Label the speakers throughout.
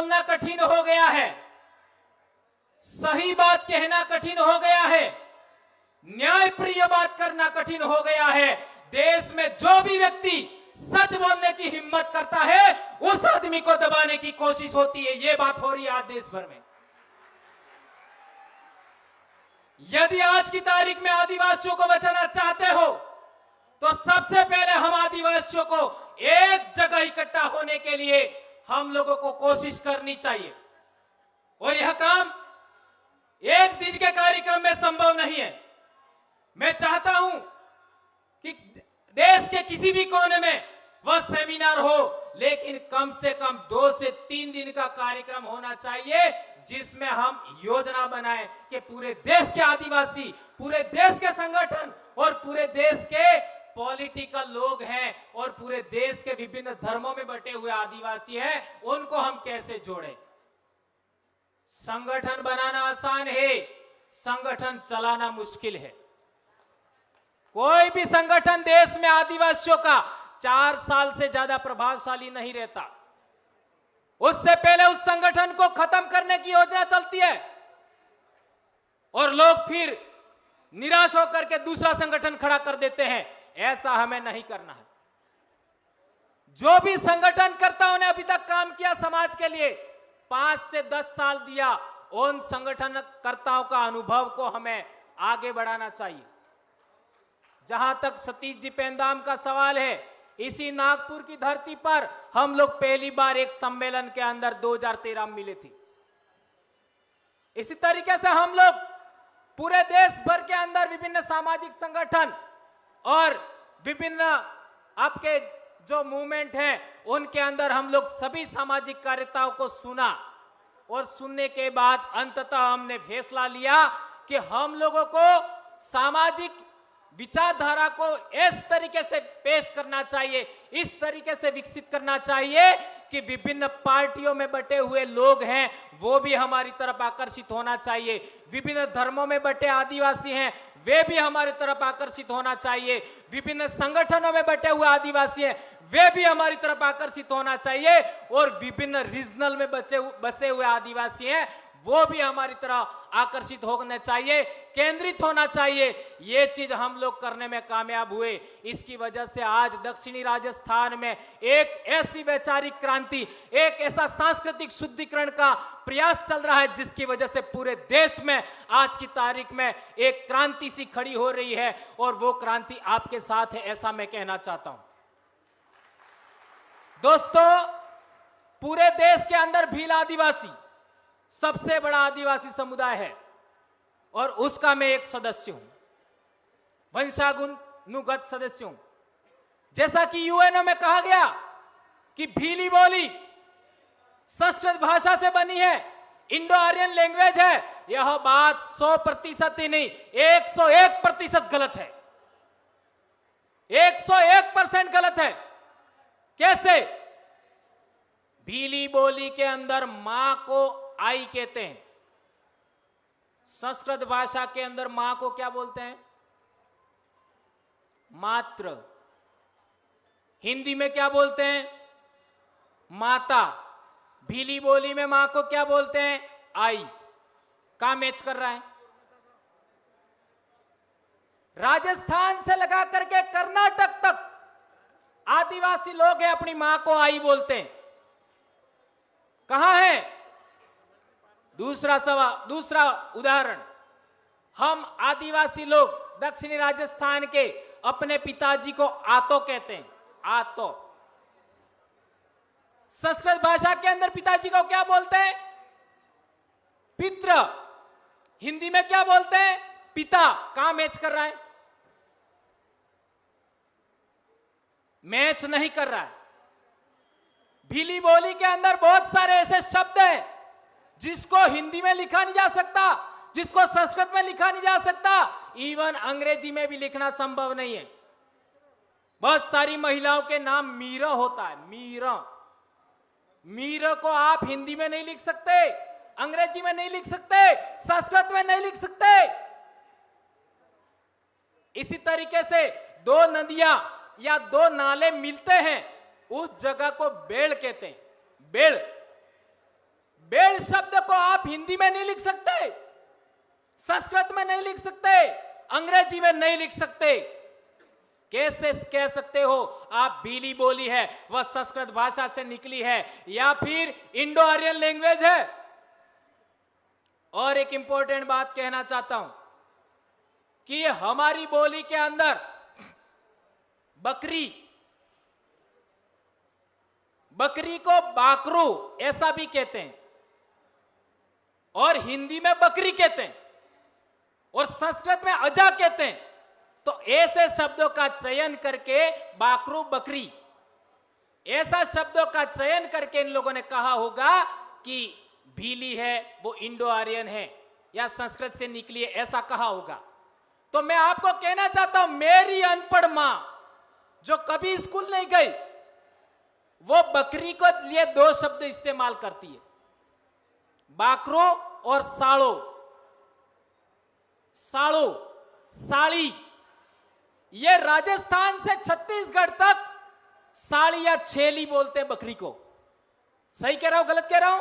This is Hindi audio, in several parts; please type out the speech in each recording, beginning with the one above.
Speaker 1: बोलना कठिन हो गया है, सही बात कहना कठिन हो गया है, न्यायप्रिय बात करना कठिन हो गया है। देश में जो भी व्यक्ति सच बोलने की हिम्मत करता है उस आदमी को दबाने की कोशिश होती है। यह बात हो रही है आज देश भर में। यदि आज की तारीख में आदिवासियों को बचाना चाहते हो तो सबसे पहले हम आदिवासियों को एक जगह इकट्ठा होने के लिए हम लोगों को कोशिश करनी चाहिए। और यह काम एक दिन के कार्यक्रम में संभव नहीं है। मैं चाहता हूं कि देश के किसी भी कोने में वह सेमिनार हो, लेकिन कम से कम 2 से 3 दिन का कार्यक्रम होना चाहिए, जिसमें हम योजना बनाएं कि पूरे देश के आदिवासी, पूरे देश के संगठन और पूरे देश के पॉलिटिकल लोग हैं और पूरे देश के विभिन्न धर्मों में बटे हुए आदिवासी हैं, उनको हम कैसे जोड़ें। संगठन बनाना आसान है, संगठन चलाना मुश्किल है। कोई भी संगठन देश में आदिवासियों का 4 साल से ज्यादा प्रभावशाली नहीं रहता। उससे पहले उस संगठन को खत्म करने की योजना चलती है और लोग फिर निराश होकर के दूसरा संगठन खड़ा कर देते हैं। ऐसा हमें नहीं करना है। जो भी संगठनकर्ताओं ने अभी तक काम किया समाज के लिए, 5 से 10 साल दिया, उन संगठनकर्ताओं का अनुभव को हमें आगे बढ़ाना चाहिए। जहां तक सतीश जी पेंदाम का सवाल है, इसी नागपुर की धरती पर हम लोग पहली बार एक सम्मेलन के अंदर 2013 में मिले थे। इसी तरीके से हम लोग पूरे देश भर के अंदर विभिन्न सामाजिक संगठन और विभिन्न आपके जो मूवमेंट हैं उनके अंदर हम लोग सभी सामाजिक कार्यताओं को सुना और सुनने के बाद अंततः हमने फैसला लिया कि हम लोगों को सामाजिक विचारधारा को इस तरीके से पेश करना चाहिए, इस तरीके से विकसित करना चाहिए कि विभिन्न पार्टियों में बटे हुए लोग हैं वो भी हमारी तरफ आकर्षित होना चाहिए, विभिन्न धर्मों में बटे आदिवासी हैं वे भी हमारी तरफ आकर्षित होना चाहिए, विभिन्न संगठनों में बटे हुए आदिवासी हैं वे भी हमारी तरफ आकर्षित होना चाहिए, और विभिन्न रीजनल में बसे हुए आदिवासी हैं वो भी हमारी तरह आकर्षित होने चाहिए, केंद्रित होना चाहिए। ये चीज हम लोग करने में कामयाब हुए। इसकी वजह से आज दक्षिणी राजस्थान में एक ऐसी वैचारिक क्रांति, एक ऐसा सांस्कृतिक शुद्धिकरण का प्रयास चल रहा है जिसकी वजह से पूरे देश में आज की तारीख में एक क्रांति सी खड़ी हो रही है, और वो क्रांति आपके साथ है, ऐसा मैं कहना चाहता हूं। दोस्तों, पूरे देश के अंदर भील आदिवासी सबसे बड़ा आदिवासी समुदाय है और उसका मैं एक सदस्य हूं, वंशानुगत सदस्य हूं। जैसा कि यूएनओ में कहा गया कि भीली बोली संस्कृत भाषा से बनी है, इंडो आर्यन लैंग्वेज है, यह बात 100% ही नहीं 101% गलत है, 101% गलत है। कैसे? भीली बोली के अंदर मां को आई कहते हैं, संस्कृत भाषा के अंदर मां को क्या बोलते हैं? मात्र। हिंदी में क्या बोलते हैं? माता। भीली बोली में मां को क्या बोलते हैं? आई। कहां मैच कर रहा है? राजस्थान से लगा करके कर्नाटक तक आदिवासी लोग हैं अपनी मां को आई बोलते हैं। कहां है? दूसरा उदाहरण, हम आदिवासी लोग दक्षिणी राजस्थान के अपने पिताजी को आतो कहते हैं, आतो। संस्कृत भाषा के अंदर पिताजी को क्या बोलते हैं? पित्र। हिंदी में क्या बोलते हैं? पिता। कहां मैच कर रहा है? मैच नहीं कर रहा है। भीली बोली के अंदर बहुत सारे ऐसे शब्द हैं जिसको हिंदी में लिखा नहीं जा सकता, जिसको संस्कृत में लिखा नहीं जा सकता, इवन अंग्रेजी में भी लिखना संभव नहीं है। बहुत सारी महिलाओं के नाम मीरा होता है, मीरा। मीरा को आप हिंदी में नहीं लिख सकते, अंग्रेजी में नहीं लिख सकते, संस्कृत में नहीं लिख सकते। इसी तरीके से 2 नदियां या 2 नाले मिलते हैं, उस जगह को बेड़ कहते हैं, बेड़। शब्द को आप हिंदी में नहीं लिख सकते, संस्कृत में नहीं लिख सकते, अंग्रेजी में नहीं लिख सकते। कैसे कह सकते हो आप भीली बोली है, वह संस्कृत भाषा से निकली है या फिर इंडो आर्यन लैंग्वेज है? और एक इंपॉर्टेंट बात कहना चाहता हूं कि हमारी बोली के अंदर बकरी को बाकरू ऐसा भी कहते हैं और हिंदी में बकरी कहते हैं और संस्कृत में अजा कहते हैं। तो ऐसे शब्दों का चयन करके बाकरू बकरी, ऐसा शब्दों का चयन करके इन लोगों ने कहा होगा कि भीली है वो इंडो आर्यन है या संस्कृत से निकली है, ऐसा कहा होगा। तो मैं आपको कहना चाहता हूं, मेरी अनपढ़ मां जो कभी स्कूल नहीं गई, वो बकरी को लिए दो शब्द इस्तेमाल करती है, बाकरो और साड़ो, साड़ो, साड़ी। ये राजस्थान से छत्तीसगढ़ तक साड़ी या छेली बोलते हैं बकरी को। सही कह रहा हूं, गलत कह रहा हूं?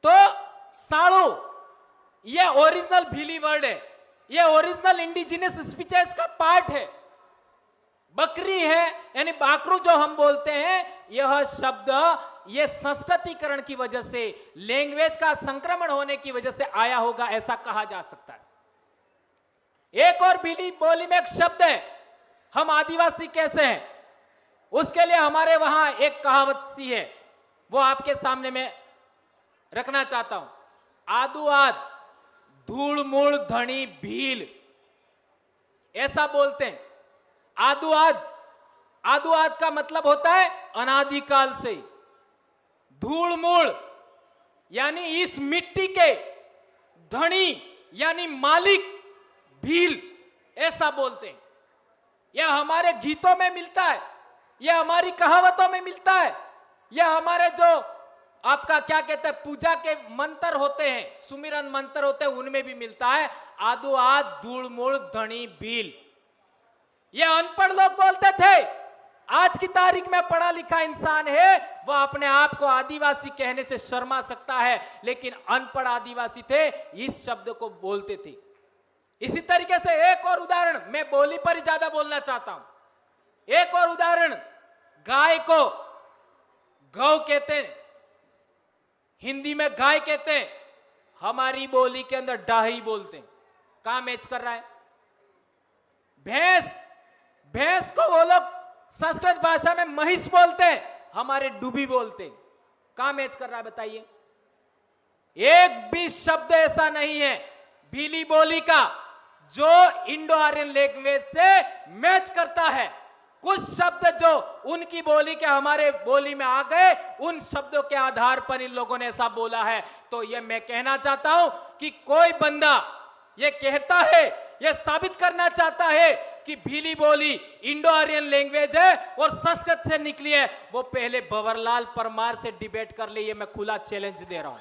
Speaker 1: तो साड़ो ये ओरिजिनल भीली वर्ड है, ये ओरिजिनल इंडिजिनस स्पीचेस का पार्ट है। बकरी है यानी बाकरू जो हम बोलते हैं, यह शब्द ये संस्कृतिकरण की वजह से, लैंग्वेज का संक्रमण होने की वजह से आया होगा, ऐसा कहा जा सकता है। एक और भीली बोली में एक शब्द है, हम आदिवासी कैसे हैं, उसके लिए हमारे वहां एक कहावत सी है, वो आपके सामने में रखना चाहता हूं। आदू आद धूल मूल धनी भील, ऐसा बोलते हैं। आदू आद का मतलब होता है अनादिकाल से। धूल मूल यानी इस मिट्टी के, धनी यानी मालिक, भील ऐसा बोलते हैं। यह हमारे गीतों में मिलता है, यह हमारी कहावतों में मिलता है, यह हमारे जो आपका क्या कहते हैं पूजा के मंत्र होते हैं, सुमिरन मंत्र होते हैं, उनमें भी मिलता है। आदो आद धूल मूल धनी भील, ये अनपढ़ लोग बोलते थे। आज की तारीख में पढ़ा लिखा इंसान है, वह अपने आप को आदिवासी कहने से शर्मा सकता है, लेकिन अनपढ़ आदिवासी थे, इस शब्द को बोलते थे। इसी तरीके से एक और उदाहरण, मैं बोली पर ही ज्यादा बोलना चाहता हूं। एक और उदाहरण, गाय को गौ कहते हैं, हिंदी में गाय कहते हैं, हमारी बोली के अंदर डाही बोलते हैं। कहां मैच कर रहा है? भैंस को वो लोग संस्कृत भाषा में महिष बोलते हैं, हमारे डूबी बोलते हैं। कहां मैच कर रहा है बताइए? एक भी शब्द ऐसा नहीं है भीली बोली का जो इंडो आर्यन लैंग्वेज से मैच करता है। कुछ शब्द जो उनकी बोली के हमारे बोली में आ गए, उन शब्दों के आधार पर इन लोगों ने ऐसा बोला है। तो ये मैं कहना चाहता हूं कि कोई बंदा ये कहता है, ये साबित करना चाहता है कि भीली बोली इंडो आर्यन लैंग्वेज है और संस्कृत से निकली है, वो पहले भंवरलाल परमार से डिबेट कर ले। ये मैं खुला चैलेंज दे रहा हूं।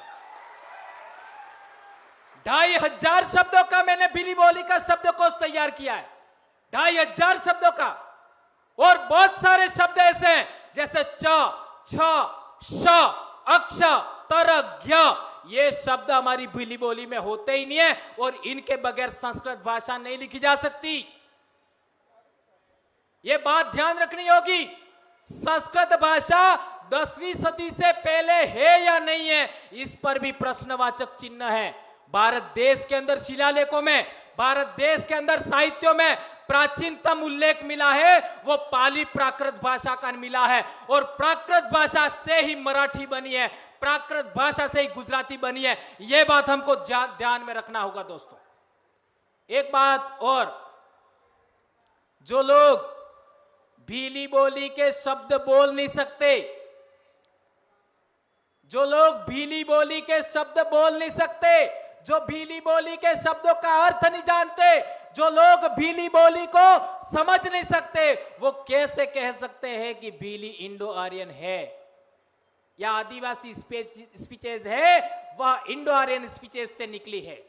Speaker 1: 2500 शब्दों का मैंने भीली बोली का शब्दकोश तैयार किया है, 2500 शब्दों का। और बहुत सारे शब्द ऐसे हैं जैसे च, छ, श, अक्ष, तर, ज्ञ, ये शब्द हमारी भीली बोली में होते ही नहीं है और इनके बगैर संस्कृत भाषा नहीं लिखी जा सकती। ये बात ध्यान रखनी होगी। संस्कृत भाषा 10वीं सदी से पहले है या नहीं है, इस पर भी प्रश्नवाचक चिन्ह है। भारत देश के अंदर शिलालेखों में, भारत देश के अंदर साहित्यों में प्राचीनतम उल्लेख मिला है वो पाली प्राकृत भाषा का मिला है, और प्राकृत भाषा से ही मराठी बनी है, प्राकृत भाषा से ही गुजराती बनी है। यह बात हमको ध्यान में रखना होगा दोस्तों। एक बात और, जो लोग भीली बोली के शब्द बोल नहीं सकते, जो लोग भीली बोली के शब्द बोल नहीं सकते, जो भीली बोली के शब्दों का अर्थ नहीं जानते, जो लोग भीली बोली को समझ नहीं सकते, वो कैसे कह सकते हैं कि भीली इंडो आर्यन है या आदिवासी स्पीचेज है, वह इंडो आर्यन स्पीचेज से निकली है।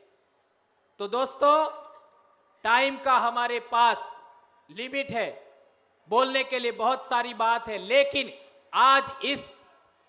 Speaker 1: तो दोस्तों, टाइम का हमारे पास लिमिट है, बोलने के लिए बहुत सारी बात है, लेकिन आज इस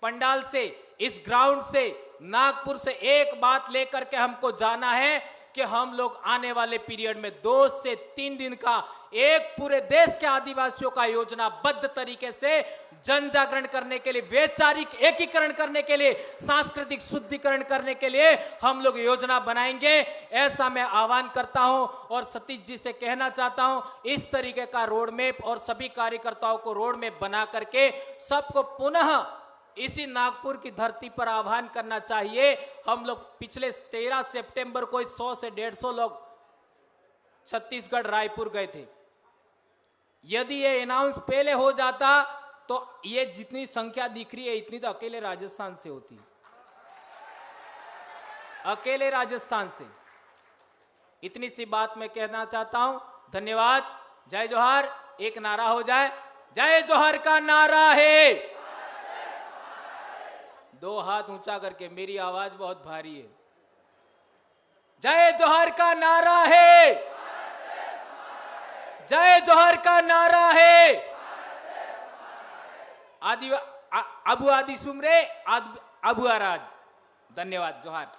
Speaker 1: पंडाल से इस ग्राउंड से, नागपुर से एक बात लेकर के हमको जाना है कि हम लोग आने वाले पीरियड में 2 से 3 दिन का एक पूरे देश के आदिवासियों का योजनाबद्ध तरीके से जन जागरण करने के लिए, वैचारिक एकीकरण करने के लिए, सांस्कृतिक शुद्धिकरण करने के लिए हम लोग योजना बनाएंगे। ऐसा मैं आह्वान करता हूं और सतीश जी से कहना चाहता हूं, इस तरीके का रोड मैप और सभी कार्यकर्ताओं को रोड मैप बना करके सबको पुनः इसी नागपुर की धरती पर आह्वान करना चाहिए। हम लोग पिछले 13 सितंबर को 100 से 150 लोग छत्तीसगढ़ रायपुर गए थे। यदि ये अनाउंस पहले हो जाता तो ये जितनी संख्या दिख रही है इतनी तो अकेले राजस्थान से होती, अकेले राजस्थान से। इतनी सी बात मैं कहना चाहता हूं। धन्यवाद। जय जोहार। एक नारा हो जाए, जय जोहार का नारा है। 2 हाथ ऊंचा करके, मेरी आवाज बहुत भारी है। जय जोहार का नारा है, जय जोहार का नारा है। अबु आदि सुमरे अबु आराज। धन्यवाद। जोहार।